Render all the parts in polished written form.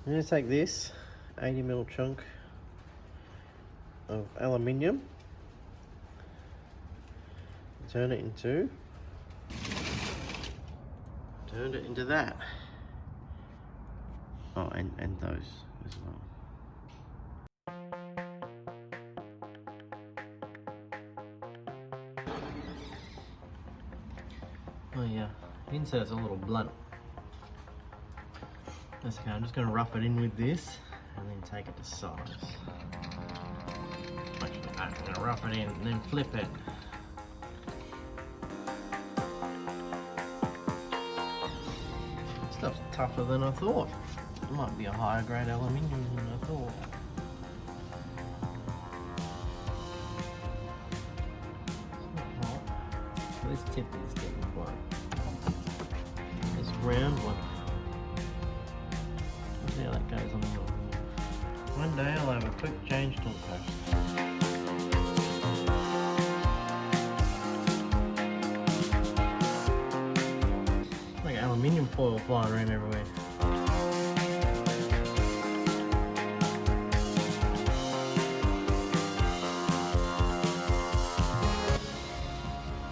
I'm going to take this 80mm chunk of aluminium, turn it into that. Oh, and those as well. Oh yeah, the insert's a little blunt. That's okay, I'm just going to rough it in with this and then take it to size. Actually, I'm going to rough it in and then flip it. Stuff's tougher than I thought. It might be a higher grade aluminium than I thought. It's not hot. This tip is getting quite. This round one. See how that goes on the roll. One day I'll have a quick change tool post. Like aluminium foil flying around everywhere.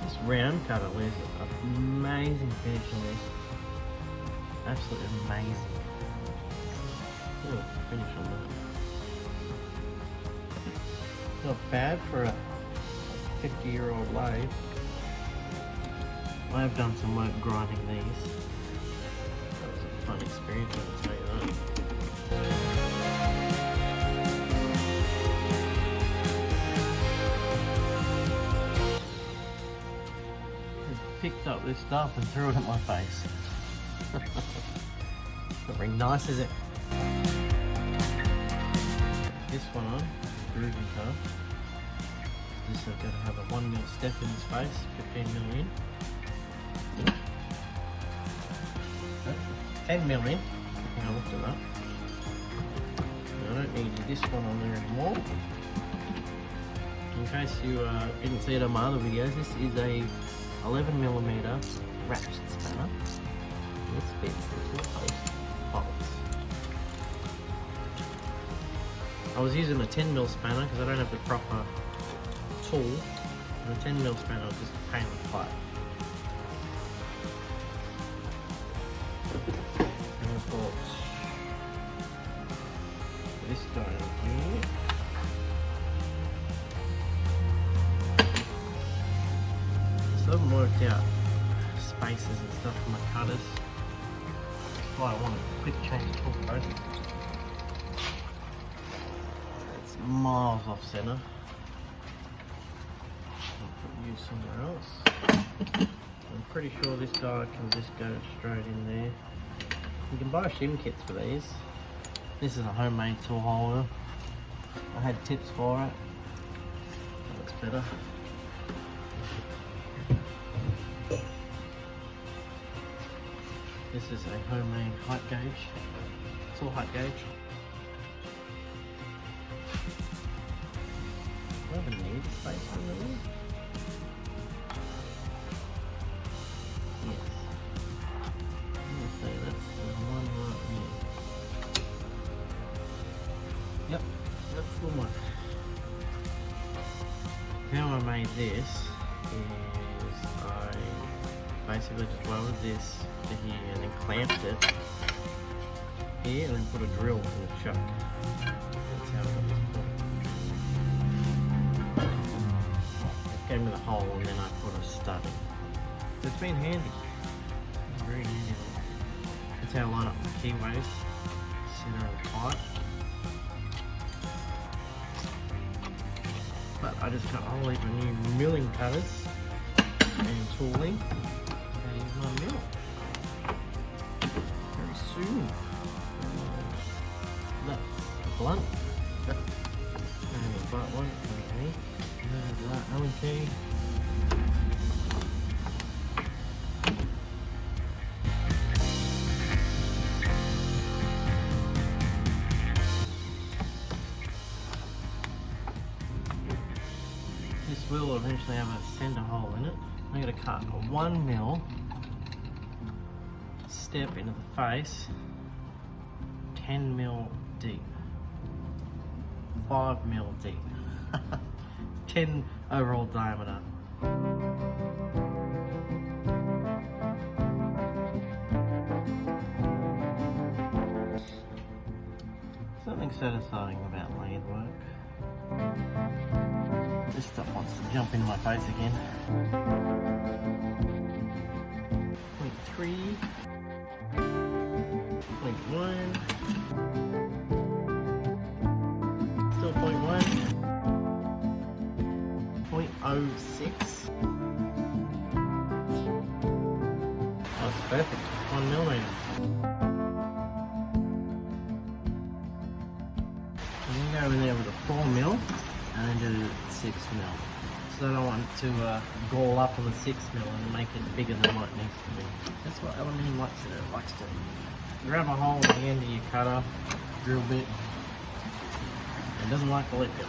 This round cutter leaves an amazing finish on this. Absolutely amazing. Look at the finish on that. Not bad for a 50-year-old lathe. I have done some work grinding these. That was a fun experience, I can tell you that. I picked up this stuff and threw it at my face. Not very nice, is it? This one on, grooving cutter. This is going to have a 1mm step in the space, 15mm in. 10mm in. I think I looked at that. I don't need this one on there anymore. In case you didn't see it on my other videos, this is a 11mm ratchet spanner. This fits the two post bolts. I was using a 10mm spanner because I don't have the proper tool. And a 10mm spanner was just a pain in the pipe. And I bought this guy in here. So I haven't worked out spaces and stuff for my cutters. That's why I want a quick change tool post. It's miles off center. I'll put you somewhere else. I'm pretty sure this guy can just go straight in there. You can buy shim kits for these. This is a homemade tool holder. I had tips for it. That looks better. This is a homemade height gauge. It's all height gauge. Do I have a need space on the wheel? Yes. I'm going to say that's the one right here. Yep, that's the one. How I made this is I basically just welded this to here and then clamped it here and then put a drill in the chuck. That's how I got this point. It gave me the hole and then I put a stud in. It's been handy. It's very handy. That's how I line up the keyways, center of the pipe. But I just got a whole heap of new milling cutters and tooling. And here's my mill. Very soon. That's a blunt. And a butt one. Okay. There's that Allen key. This will eventually have a center hole in it. I'm going to cut a 1mm step into the face, 10 mil deep. 5 mil deep. 10 overall diameter. Something satisfying about lathe work. This stuff wants to jump into my face again. 0.3, 0.1, still 0.1, 0.06. Oh, it's perfect, 1 millimeter. Go in there with a 4 mil and then do 6 mil. So I don't want it to gall up on the 6 mil and make it bigger than what it needs to be. That's what aluminium likes to do. It likes to grab a hole at the end of your cutter, drill bit. It doesn't like to let go.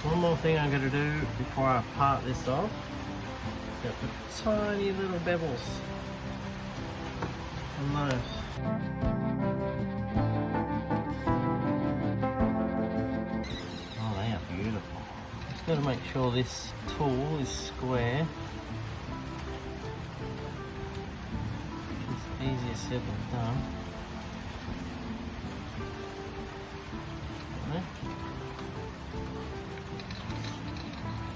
One more thing I'm going to do before I part this off. I'm going to put tiny little bevels on those. Oh, they are beautiful. Just got to make sure this tool is square. It's easier said than done.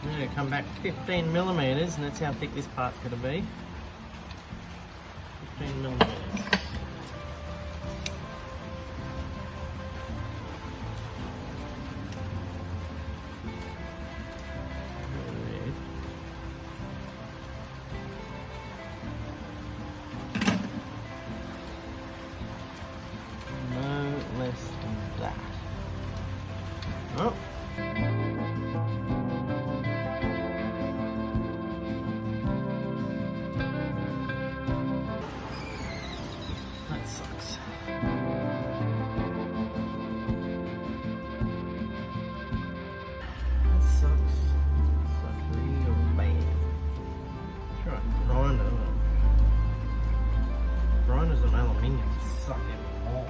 I'm going to come back 15 millimeters, and that's how thick this part's going to be. 15 millimeters. Oh. That sucks. That sucks. Sucks real bad. Try a grinder. Grinders on aluminium suck it all.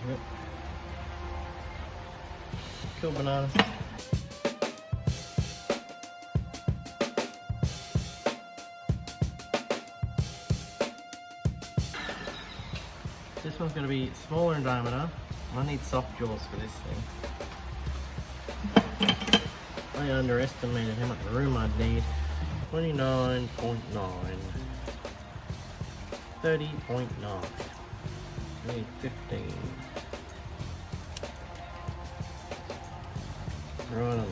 Yep. Cool bananas. This one's going to be smaller in diameter. I need soft jaws for this thing. I underestimated how much room I'd need. 29.9. 30.9. I need 15. Right on the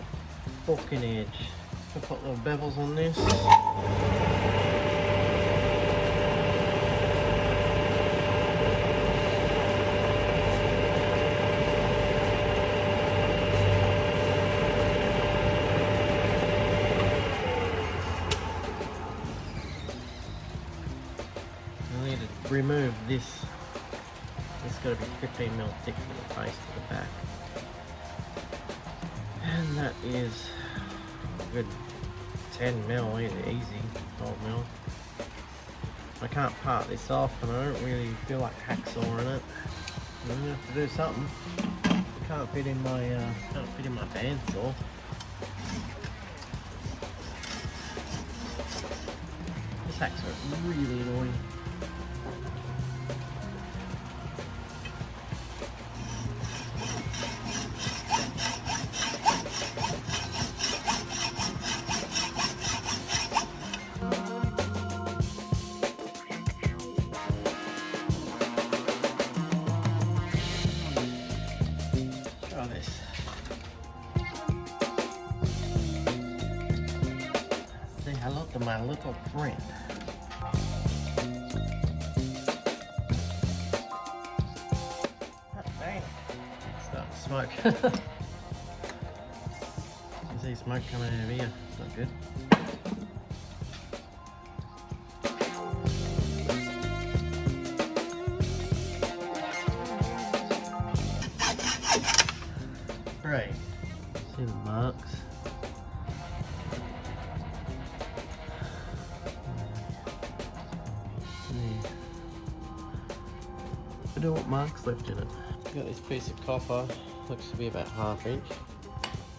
fucking edge. I'll put little bevels on this. I need to remove this. It's got to be 15 mil thick from the face to the back. And that is a good 10 mil, easy, 12 mil. I can't part this off and I don't really feel like hacksawing it. I'm going to have to do something. It can't fit in my bandsaw. This hacksaw is really annoying. See look at my little friend. Oh, dang. It's starting to smoke. You see smoke coming out of here. It's not good. Right. See the marks? Yeah. I don't know what marks left in it. Got this piece of copper, looks to be about 1/2 inch.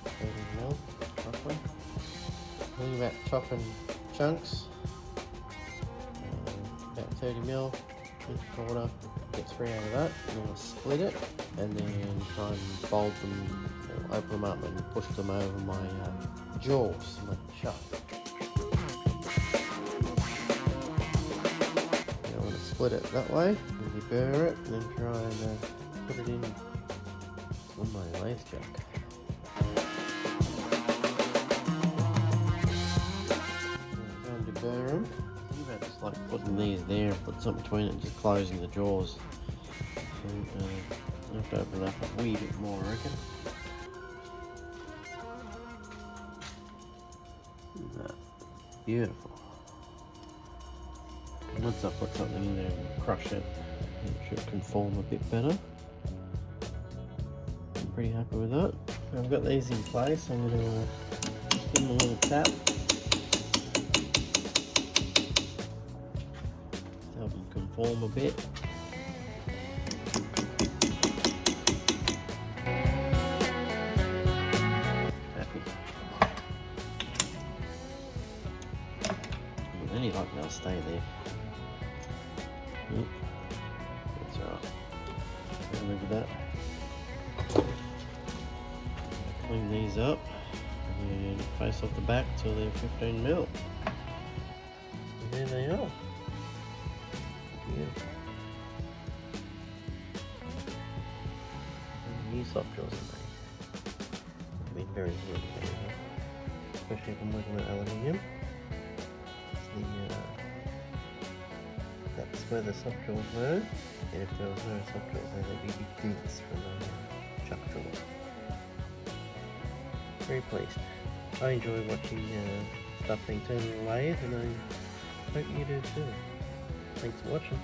30 mil, roughly. Think about chopping chunks. About 30 mil, inch quarter. Get 3 out of that, and then I'll split it, and then try and fold them, or open them up and push them over my jaws, my chuck. I want to split it that way, and deburr it, and then try and put it in on my lathe chuck. Go and deburr them. Think about just like putting these there and put something between it and just closing the jaws. And, I have to open it up a wee bit more, I reckon. That. Beautiful. And once I put something in there and crush it, it should conform a bit better. I'm pretty happy with that. I've got these in place. I'm going to give them a little tap. Help them conform a bit. Any luck, they'll stay there. That's alright. I'll leave with that. Clean these up and face off the back till they're 15 mil. And there they are. Beautiful. And new soft jaws are made. I've been very handy, especially if I'm working with aluminium. That's where the soft jaws were, and if there was no soft jaws there, there'd be big dents from the chuck jaws. Very pleased. I enjoy watching stuff being turned in a lathe, and I hope you do too. Thanks for watching.